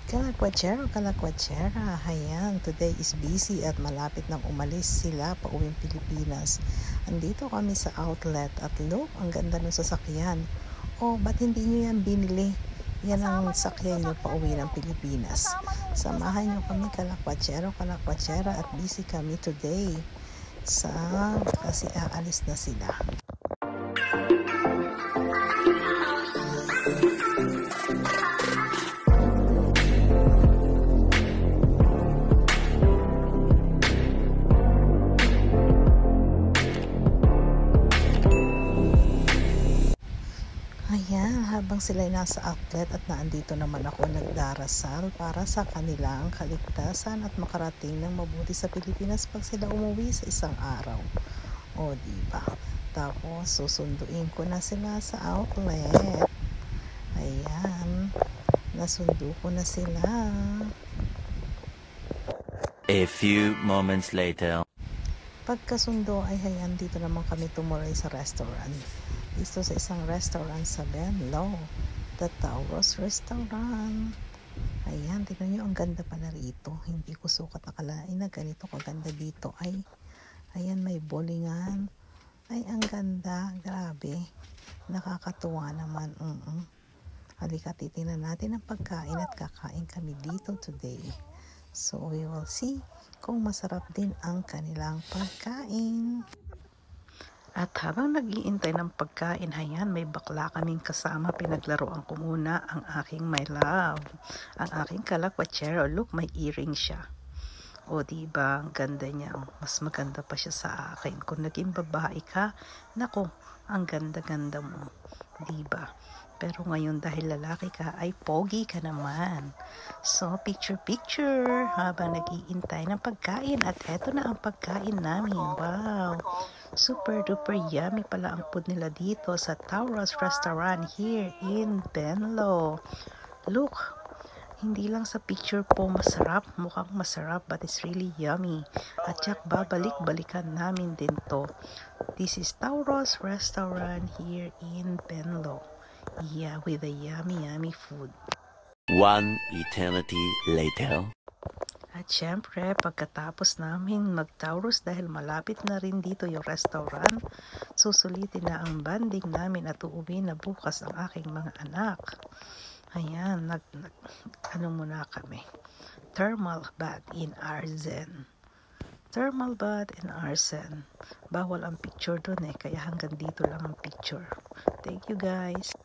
Kalakwatsero, kalakwatsera, ayan, today is busy at malapit nang umalis sila pauwing Pilipinas. Andito kami sa outlet at look, ang ganda ng sasakyan. Oh, ba't hindi nyo yan binili? Yan ang sakyan nyo pauwi ng Pilipinas. Samahan nyo kami kalakwatsero, kalakwatsera at busy kami today kasi aalis na sila. Ayan, habang sila'y nasa outlet at naandito naman ako nagdarasal para sa kanilang kaligtasan at makarating ng mabuti sa Pilipinas pag sila umuwi sa isang araw. O, diba? Tapos, susunduin ko na sila sa outlet. Ayan, nasundo ko na sila. A few moments later. Pagkasundo ay hayan, dito naman kami tumuloy sa restaurant. Dito sa isang restaurant sa Benlo, The Taurus Restaurant. Ayan, tignan nyo, ang ganda pala rito. Hindi ko sukat akalain na ganito kaganda dito. Ay, ayan, may bowlingan. Ay, ang ganda. Grabe. Nakakatuwa naman. Halika, titingnan natin ang pagkain at kakain kami dito today. So, we will see kung masarap din ang kanilang pagkain. At habang nag-iintay ng pagkain, hayan, may bakla kaming kasama. Pinaglaruan ko muna ang aking my love. Ang aking kalakwatsero. Look, may earring siya. O, diba? Ang ganda niya. Mas maganda pa siya sa akin. Kung naging babae ka, nako, ang ganda-ganda mo. Diba? Pero ngayon dahil lalaki ka, ay pogi ka naman. So, picture habang nag-iintay ng pagkain. At eto na ang pagkain namin. Wow! Super duper yummy pala ang food nila dito sa Taurus Restaurant here in Benlo. Look! Hindi lang sa picture po masarap, mukhang masarap, but it's really yummy. At yak babalik-balikan namin din to. This is Taurus Restaurant here in Benlo. Yeah, with a yummy food. One eternity later. At syempre, pagkatapos namin mag-Taurus dahil malapit na rin dito yung restaurant, susulitin na ang banding namin at uuwi na bukas ang aking mga anak. Ayan, ano muna kami? Thermal bath in Arzen. Thermal bath in Arzen. Bawal ang picture doon kaya hanggang dito lang ang picture. Thank you guys.